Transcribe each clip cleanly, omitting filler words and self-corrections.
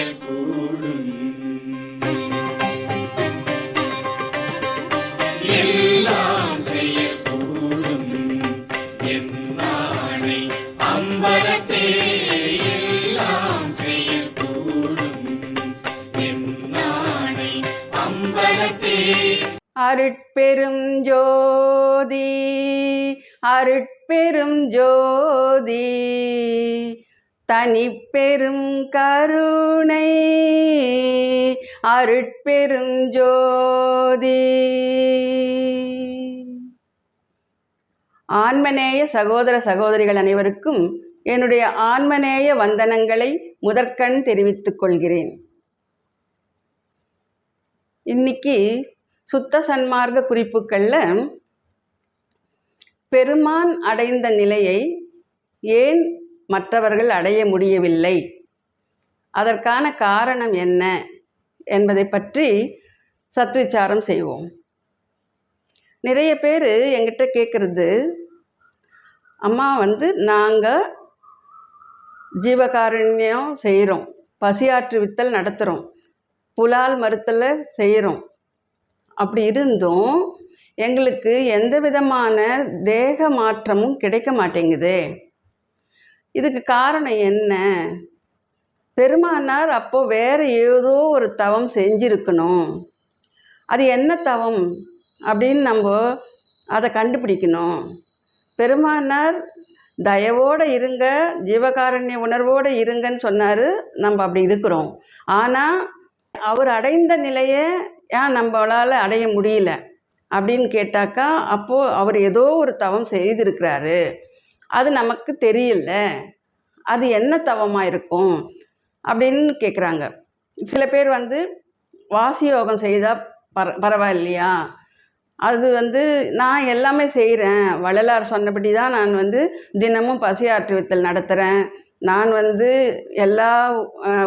செயல்கூடும். எல்லாம் செயல்கூடும் என்னானை அம்பலத்தே. எல்லாம் செயல்கூடும் என்னானை அம்பலத்தே. அருட்பெரும் ஜோதி அருட்பெரும் ஜோதி தனிப்பெரும் கருணை அருட்பெரும் ஜோதி. ஆன்மநேய சகோதர சகோதரிகள் அனைவருக்கும் என்னுடைய ஆன்மநேய வந்தனங்களை முதற்கண் தெரிவித்துக் கொள்கிறேன். இன்னைக்கு சுத்த சன்மார்க்க குறிப்புகளில் பெருமான் அடைந்த நிலையை ஏன் மற்றவர்கள் அடைய முடியவில்லை, அதற்கான காரணம் என்ன என்பதை பற்றி சத்விச்சாரம் செய்வோம். நிறைய பேர் எங்கிட்ட கேட்குறது, அம்மா நாங்கள் ஜீவகாருண்யம் செய்கிறோம், பசியாற்றுவித்தல் நடத்துகிறோம், புலால் மறுத்தலை செய்கிறோம், அப்படி இருந்தும் எங்களுக்கு எந்த விதமான தேக மாற்றமும் கிடைக்க மாட்டேங்குது. இதுக்கு காரணம் என்ன? பெருமானார் அப்போ வேறு ஏதோ ஒரு தவம் செஞ்சிருக்கணும். அது என்ன தவம் அப்படின்னு நம்ம அதை கண்டுபிடிக்கணும். பெருமானார் தயவோடு இருங்க, ஜீவகாருண்ய உணர்வோடு இருங்கன்னு சொன்னார். நம்ம அப்படி இருக்கிறோம். ஆனால் அவர் அடைந்த நிலையை ஏன் நம்மளால் அடைய முடியல அப்படின்னு கேட்டாக்கா, அப்போது அவர் ஏதோ ஒரு தவம் செய்திருக்கிறாரு, அது நமக்கு தெரியல. அது என்ன தவமாக இருக்கும் அப்படின்னு கேட்குறாங்க. சில பேர் வாசி யோகம் செய்தால் பரவாயில்லையா, அது நான் எல்லாமே செய்கிறேன், வள்ளலார் சொன்னபடி தான் நான் தினமும் பசியாற்றுவித்தல் நடத்துகிறேன், நான் எல்லா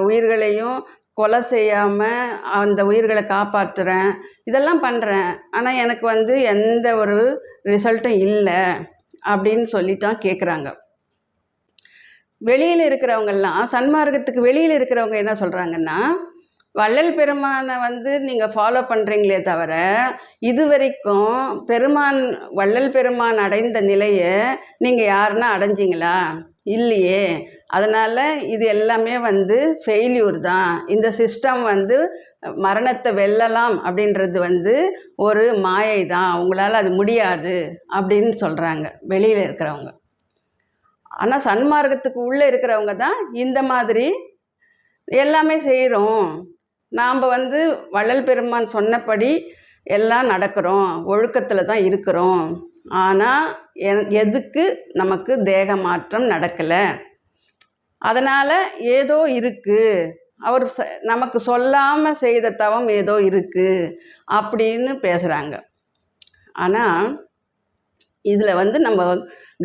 உயிர்களையும் கொலை செய்யாமல் அந்த உயிர்களை காப்பாற்றுறேன், இதெல்லாம் பண்ணுறேன், ஆனால் எனக்கு எந்த ஒரு ரிசல்ட்டும் இல்லை அப்படின்னு சொல்லித்தான் கேட்குறாங்க. வெளியில் இருக்கிறவங்கெல்லாம், சன்மார்க்கத்துக்கு வெளியில் இருக்கிறவங்க என்ன சொல்கிறாங்கன்னா, வள்ளல் பெருமானை நீங்கள் ஃபாலோ பண்ணுறீங்களே தவிர இது வரைக்கும் வள்ளல் பெருமான் அடைந்த நிலையை நீங்கள் யாருன்னா அடைஞ்சிங்களா? இல்லையே. அதனால் இது எல்லாமே ஃபெயில்யூர் தான். இந்த சிஸ்டம் மரணத்தை வெல்லலாம் அப்படின்றது ஒரு மாயை தான், உங்களால் அது முடியாது அப்படின்னு சொல்கிறாங்க வெளியில் இருக்கிறவங்க. ஆனால் சன்மார்க்கத்துக்கு உள்ளே இருக்கிறவங்க தான் இந்த மாதிரி எல்லாமே செய்கிறோம், நாம் வள்ளல் பெருமான் சொன்னபடி எல்லாம் நடக்கிறோம், ஒழுக்கத்தில் தான் இருக்கிறோம், ஆனால் எதுக்கு நமக்கு தேக மாற்றம் நடக்கலை, அதனால் ஏதோ இருக்குது, அவர் நமக்கு சொல்லாமல் செய்த தவம் ஏதோ இருக்குது அப்படின்னு பேசுகிறாங்க. ஆனால் இதில் நம்ம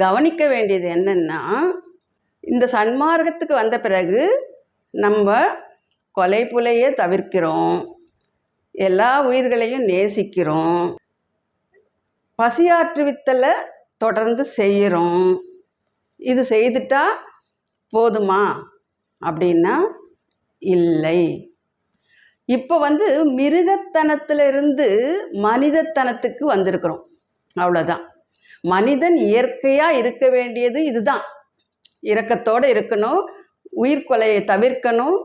கவனிக்க வேண்டியது என்னென்னா, இந்த சன்மார்க்கத்துக்கு வந்த பிறகு நம்ம கொலை புலையை தவிர்க்கிறோம், எல்லா உயிர்களையும் நேசிக்கிறோம், பசியாற்றுவித்தலை தொடர்ந்து செய்கிறோம். இது செய்துட்டா போதுமா அப்படின்னா இல்லை. இப்போ மிருகத்தனத்திலிருந்து மனிதத்தனத்துக்கு வந்திருக்கிறோம், அவ்வளோதான். மனிதன் இயற்கையாக இருக்க வேண்டியது இதுதான். இரக்கத்தோடு இருக்கணும், உயிர்கொலையை தவிர்க்கணும்,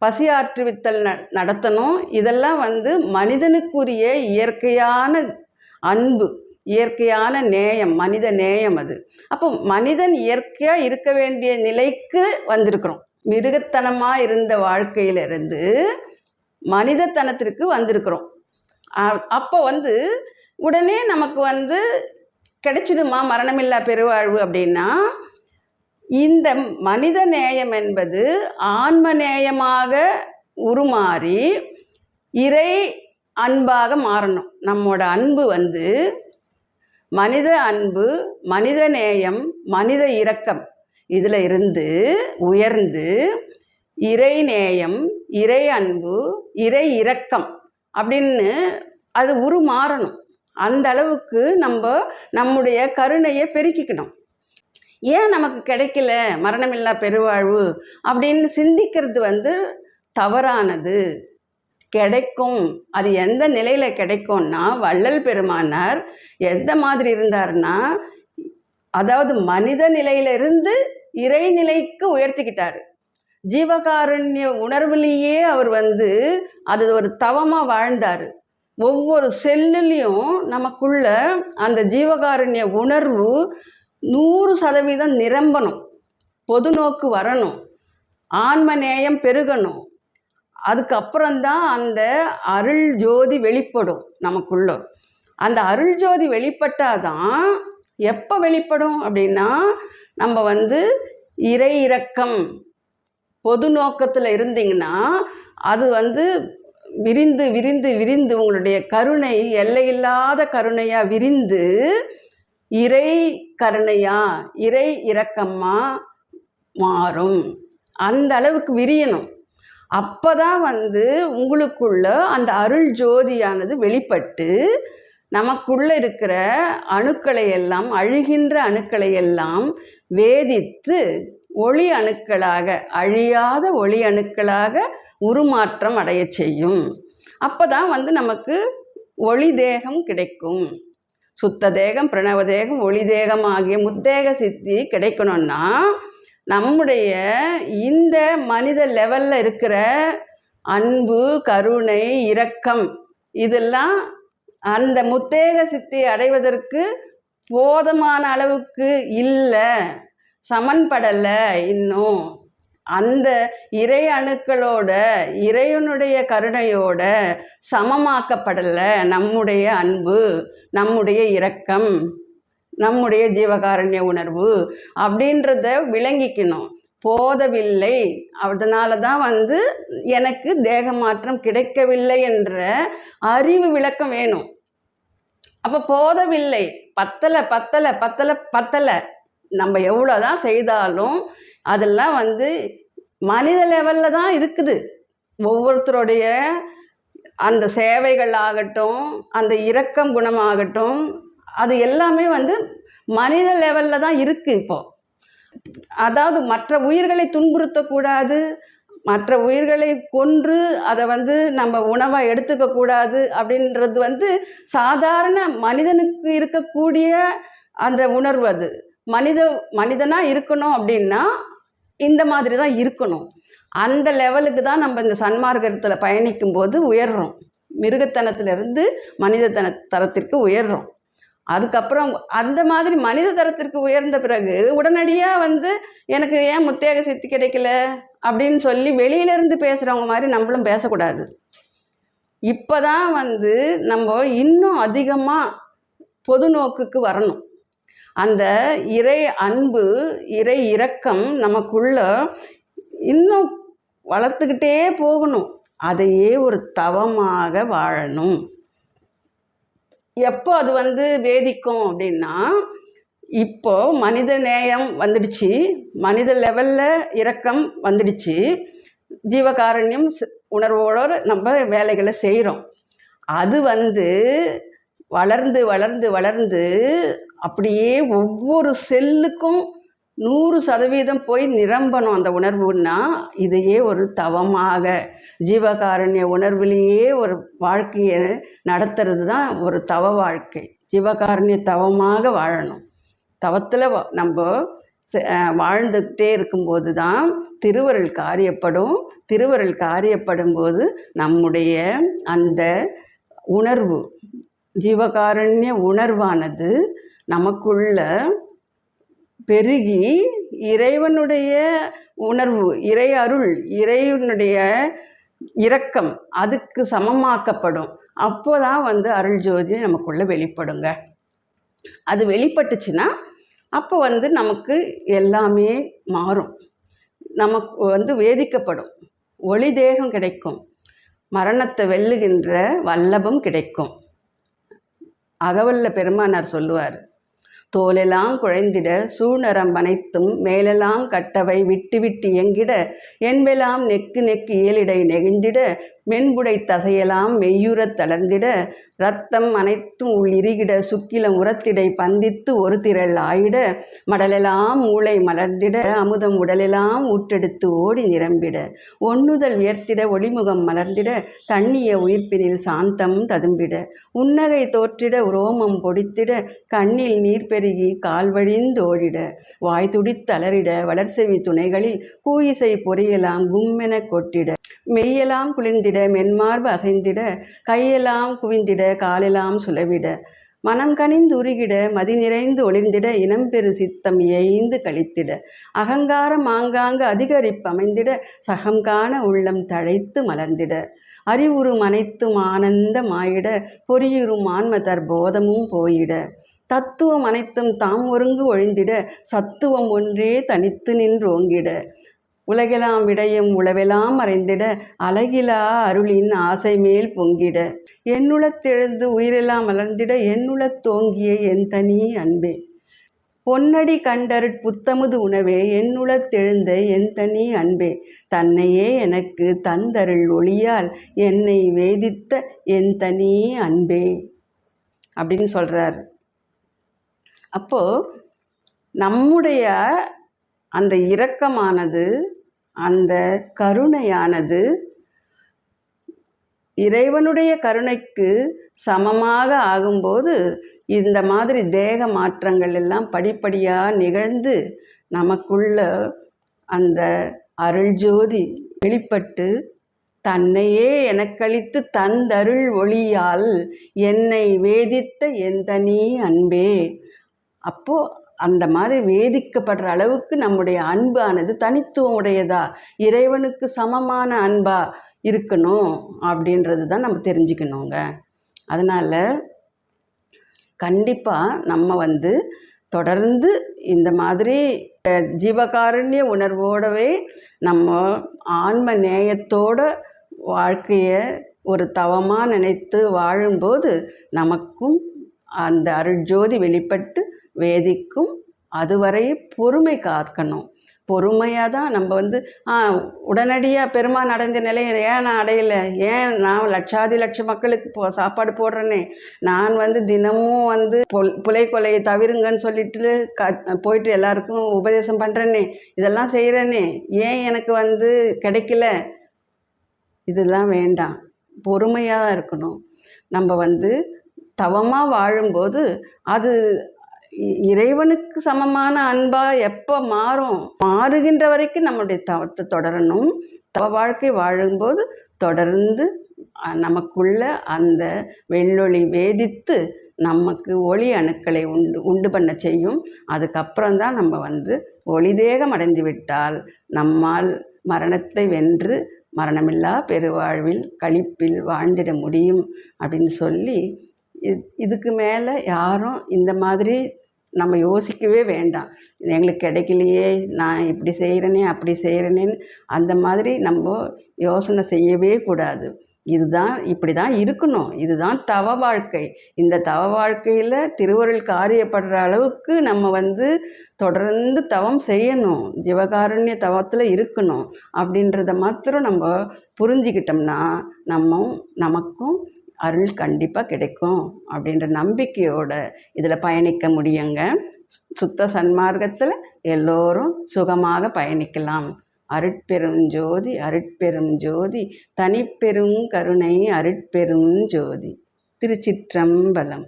பசியாற்றுவித்தல் நடத்தணும். இதெல்லாம் மனிதனுக்குரிய இயற்கையான அன்பு, இயற்கையான நேயம், மனித நேயம் அது. அப்போ மனிதன் இயற்கையாக இருக்க வேண்டிய நிலைக்கு வந்திருக்கிறோம். மிருகத்தனமாக இருந்த வாழ்க்கையிலிருந்து மனிதத்தனத்திற்கு வந்திருக்கிறோம். அப்போ உடனே நமக்கு கிடைச்சிடுமா மரணமில்லா பெருவாழ்வு அப்படின்னா, இந்த மனித நேயம் என்பது ஆன்ம நேயமாக உருமாறி இறை அன்பாக மாறணும். நம்மோட அன்பு மனித அன்பு, மனித நேயம், மனித இரக்கம் இதில் இருந்து உயர்ந்து இறை நேயம், இறை அன்பு, இறை இரக்கம் அப்படின்னு அது உருமாறணும். அந்த அளவுக்கு நம்முடைய கருணையை பெருக்கிக்கணும். ஏன் நமக்கு கிடைக்கல மரணமில்லா பெருவாழ்வு அப்படின்னு சிந்திக்கிறது தவறானது கிடைக்கும். அது எந்த நிலையில் கிடைக்கும்னா, வள்ளல் பெருமானார் எந்த மாதிரி இருந்தார்னா, அதாவது மனித நிலையிலிருந்து இறைநிலைக்கு உயர்த்திக்கிட்டார். ஜீவகாருண்ய உணர்வுலேயே அவர் அது ஒரு தவமாக வாழ்ந்தார். ஒவ்வொரு செல்லுலேயும் நமக்குள்ள அந்த ஜீவகாருண்ய உணர்வு 100% நிரம்பணும், பொது நோக்கு வரணும், ஆன்ம நேயம் பெருகணும். அதுக்கப்புறம்தான் அந்த அருள் ஜோதி வெளிப்படும் நமக்குள்ள. அந்த அருள் ஜோதி வெளிப்பட்டாதான் எப்போ வெளிப்படும் அப்படின்னா, நம்ம இறை இரக்கம் பொது நோக்கத்தில் இருந்தீங்கன்னா அது விரிந்து விரிந்து விரிந்து உங்களுடைய கருணை எல்லையில்லாத கருணையாக விரிந்து இறை கருணையா இறை இரக்கமா மாறும். அந்த அளவுக்கு விரியணும். அப்போதான் உங்களுக்குள்ள அந்த அருள் ஜோதியானது வெளிப்பட்டு நமக்குள்ள இருக்கிற அணுக்களை எல்லாம், அழிகின்ற அணுக்களை எல்லாம் வேதித்து ஒளி அணுக்களாக, அழியாத ஒளி அணுக்களாக உருமாற்றம் அடைய செய்யும். அப்போதான் நமக்கு ஒளி தேகம் கிடைக்கும். சுத்த தேகம், பிரணவ தேகம், ஒளி தேகம் ஆகிய முத்தேக சித்தி கிடைக்கணும்னா நம்முடைய இந்த மனித லெவலில் இருக்கிற அன்பு, கருணை, இரக்கம் இதெல்லாம் அந்த முத்தேக சித்தி அடைவதற்கு போதுமான அளவுக்கு இல்லை, சமன்படலை. இன்னும் அந்த இறை அணுக்களோட இறைவனுடைய கருணையோட சமமாக்கப்படலை நம்முடைய அன்பு, நம்முடைய இரக்கம், நம்முடைய ஜீவகாருண்ய உணர்வு அப்படின்றத விளங்கிக்கணும். போதவில்லை, அதனால தான் எனக்கு தேக மாற்றம் கிடைக்கவில்லை என்ற அறிவு விளக்கம் வேணும். அப்போ போதவில்லை, பத்தலை பத்தலை பத்தலை பத்தலை, நம்ம எவ்வளோதான் செய்தாலும் அதெல்லாம் மனித லெவலில் தான் இருக்குது. ஒவ்வொருத்தருடைய அந்த சேவைகள் ஆகட்டும், அந்த இரக்கம் குணமாகட்டும், அது எல்லாமே மனித லெவலில் தான் இருக்குது. இப்போது அதாவது மற்ற உயிர்களை துன்புறுத்தக்கூடாது, மற்ற உயிர்களை கொன்று அதை நம்ம உணவாக எடுத்துக்கக்கூடாது அப்படின்றது சாதாரண மனிதனுக்கு இருக்கக்கூடிய அந்த உணர்வு. அது மனிதனாக இருக்கணும் அப்படின்னா இந்த மாதிரி தான் இருக்கணும். அந்த லெவலுக்கு தான் நம்ம இந்த சன்மார்க்கத்தில் பயணிக்கும்போது உயர்றோம். மிருகத்தனத்திலிருந்து மனித தரத்திற்கு உயர்றோம். அதுக்கப்புறம் அந்த மாதிரி மனித தரத்திற்கு உயர்ந்த பிறகு உடனடியாக எனக்கு ஏன் முத்தேக சித்தி கிடைக்கல அப்படின்னு சொல்லி வெளியிலேருந்து பேசுகிறவங்க மாதிரி நம்மளும் பேசக்கூடாது. இப்போ தான் நம்ம இன்னும் அதிகமாக பொது நோக்குக்கு வரணும். அந்த இறை அன்பு, இறை இரக்கம் நமக்குள்ள இன்னும் வளர்த்துக்கிட்டே போகணும். அதையே ஒரு தவமாக வாழணும். எப்போ அது வேதிக்கும் அப்படின்னா, இப்போ மனித நேயம் வந்துடுச்சு, மனித லெவலில் இரக்கம் வந்துடுச்சு, ஜீவகாருண்யம் உணர்வோடு நம்ம வேலைகளை செய்கிறோம். அது வளர்ந்து வளர்ந்து வளர்ந்து அப்படியே ஒவ்வொரு செல்லுக்கும் 100% போய் நிரம்பணும் அந்த உணர்வுன்னா, இதையே ஒரு தவமாக ஜீவகாருண்ய உணர்விலேயே ஒரு வாழ்க்கையை நடத்துறது தான் ஒரு தவ வாழ்க்கை. ஜீவகாருண்ய தவமாக வாழணும். தவத்தில் நம்ம வாழ்ந்துக்கிட்டே இருக்கும்போது தான் திருவருள் காரியப்படும். திருவருள் காரியப்படும் போது நம்முடைய அந்த உணர்வு, ஜீவகாருண்ய உணர்வானது நமக்குள்ள பெருகி இறைவனுடைய உணர்வு, இறை அருள், இறைவனுடைய இரக்கம் அதுக்கு சமமாக்கப்படும். அப்போ தான் அருள் ஜோதி நமக்குள்ளே வெளிப்படுங்க. அது வெளிப்பட்டுச்சுன்னா அப்போ நமக்கு எல்லாமே மாறும். நமக்கு வேதிக்கப்படும், ஒளி தேகம் கிடைக்கும், மரணத்தை வெல்லுகின்ற வல்லபம் கிடைக்கும். அகவல்ல பெருமானார் சொல்லுவார், தோலெல்லாம் குழைந்திட சூழ்நரம்பனைத்தும் மேலெல்லாம் கட்டவை விட்டு விட்டு எங்கிட என்பெல்லாம் நெக்கு நெக்கு இயலிடை நெகிழ்ந்திட மென்புடை தசையெல்லாம் மெய்யுறத் தளர்ந்திட இரத்தம் அனைத்தும் உள்ளிருகிட சுக்கிலம் உரத்திடை பந்தித்து ஒரு திரள் ஆயிட மடலெல்லாம் மூளை மலர்ந்திட அமுதம் உடலெல்லாம் ஊற்றெடுத்து ஓடி நிரம்பிட ஒண்ணுதல் உயர்த்திட ஒளிமுகம் மலர்ந்திட தண்ணிய உயிர்ப்பினில் சாந்தம் ததும்பிட உன்னகை தோற்றிட உரோமம் பொடித்திட கண்ணில் நீர் பெருகி கால்வழிந்தோடிட வாய் துடித்தலறிட வளர்செவி துணைகளில் கூயிசை பொறியெல்லாம் கும்மென கொட்டிட மெய்யெல்லாம் குளிர்ந்திட மென்மார்பு அசைந்திட கையெல்லாம் குவிந்திட காலெல்லாம் சுலவிட மனம் கனிந்துருகிட மதி நிறைந்து ஒளிர்ந்திட இனம்பெரு சித்தம் ஏய்ந்து கழித்திட அகங்காரம் ஆங்காங்கு அதிகரிப்பமைந்திட சகம் காண உள்ளம் தழைத்து மலர்ந்திட அறிவுறும் அனைத்தும் ஆனந்தமாயிட பொறியுறும் ஆன்ம தற்போதமும் போயிட தத்துவம் அனைத்தும் தாம் ஒருங்கு ஒழிந்திட சத்துவம் ஒன்றே தனித்து நின்றோங்கிட உலகெல்லாம் விடையும் உளவெல்லாம் மறைந்திட அழகிலா அருளின் ஆசை மேல் பொங்கிட என்னுளத்தெழுந்து உயிரெல்லாம் மலர்ந்திட என்னுளத் தோங்கிய என் தனி அன்பே பொன்னடி கண்டருட் புத்தமுது உணவே என்னுளத்தெழுந்த என் தனி அன்பே தன்னையே எனக்கு தந்தருள் ஒளியால் என்னை வேதித்த என் தனி அன்பே அப்படின்னு சொல்கிறார். அப்போது நம்முடைய அந்த இரக்கமானது, அந்த கருணையானது இறைவனுடைய கருணைக்கு சமமாக ஆகும்போது இந்த மாதிரி தேக மாற்றங்கள் எல்லாம் படிப்படியாக நிகழ்ந்து நமக்குள்ள அந்த அருள் ஜோதி வெளிப்பட்டு தன்னையே எனக்களித்து தந்தருள் ஒளியால் என்னை வேதித்த என் தனி அன்பே. அப்போது அந்த மாதிரி வேதிக்கப்படுற அளவுக்கு நம்முடைய அன்பானது தனித்துவம் உடையதா, இறைவனுக்கு சமமான அன்பா இருக்கணும் அப்படின்றது தான் நம்ம தெரிஞ்சுக்கணுங்க. அதனால் கண்டிப்பாக நம்ம தொடர்ந்து இந்த மாதிரி ஜீவகாருண்ய உணர்வோடவே நம்ம ஆன்ம நேயத்தோட வாழ்க்கையை ஒரு தவமாக நினைத்து வாழும்போது நமக்கும் அந்த அருட்ஜோதி வெளிப்பட்டு வேதிக்கும். அதுவரை பொறுமை காக்கணும். பொறுமையாக தான் நம்ம உடனடியாக பெருமான் அடைந்த நிலையை ஏன் நான் அடையலை, ஏன் நான் லட்சாதி லட்ச மக்களுக்கு சாப்பாடு போடுறேனே, நான் தினமும் புலை கொலையை தவிருங்கன்னு சொல்லிட்டு போயிட்டு எல்லாருக்கும் உபதேசம் பண்ணுறேனே, இதெல்லாம் செய்கிறேனே, ஏன் எனக்கு கிடைக்கல, இதெல்லாம் வேண்டாம். பொறுமையாக தான் இருக்கணும். நம்ம தவமாக வாழும்போது அது இறைவனுக்கு சமமான அன்பா எப்போ மாறுகின்ற வரைக்கும் நம்முடைய தவத்தை தொடரணும். தவ வாழ்க்கை வாழும்போது தொடர்ந்து நமக்குள்ள அந்த வெள்ளொளி வேதித்து நமக்கு ஒளி அணுக்களை உண்டு பண்ண செய்யும். அதுக்கப்புறம்தான் நம்ம ஒளி தேகம் அடைந்து விட்டால் நம்மால் மரணத்தை வென்று மரணமில்லா பெருவாழ்வில் களிப்பில் வாழ்ந்திட முடியும் அப்படின்னு சொல்லி, இதுக்கு மேலே யாரும் இந்த மாதிரி நம்ம யோசிக்கவே வேண்டாம். எங்களுக்கு கிடைக்கலையே, நான் இப்படி செய்கிறேனே அப்படி செய்கிறேனேன்னு அந்த மாதிரி நம்ம யோசனை செய்யவே கூடாது. இப்படி தான் இருக்கணும். இதுதான் தவ வாழ்க்கை. இந்த தவ வாழ்க்கையில் திருவருள் காரியப்படுற அளவுக்கு நம்ம தொடர்ந்து தவம் செய்யணும், ஜீவகாருண்ய தவத்தில் இருக்கணும் அப்படின்றத மாத்திரம் நம்ம புரிஞ்சுக்கிட்டோம்னா நமக்கும் அருள் கண்டிப்பாக கிடைக்கும் அப்படின்ற நம்பிக்கையோட இதில் பயணிக்க முடியுங்க. சுத்த சன்மார்க்கத்தில் எல்லோரும் சுகமாக பயணிக்கலாம். அருட்பெரும் ஜோதி அருட்பெரும் ஜோதி தனிப்பெரும் கருணை அருட்பெரும் ஜோதி. திருச்சிற்றம்பலம்.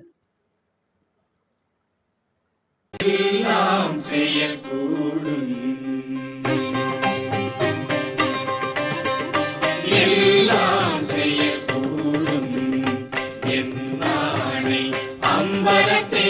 எல்லாம் செய்யக்கூடும், எல்லாம் செய்யக்கூடும், என் நாளை அம்பலத்தே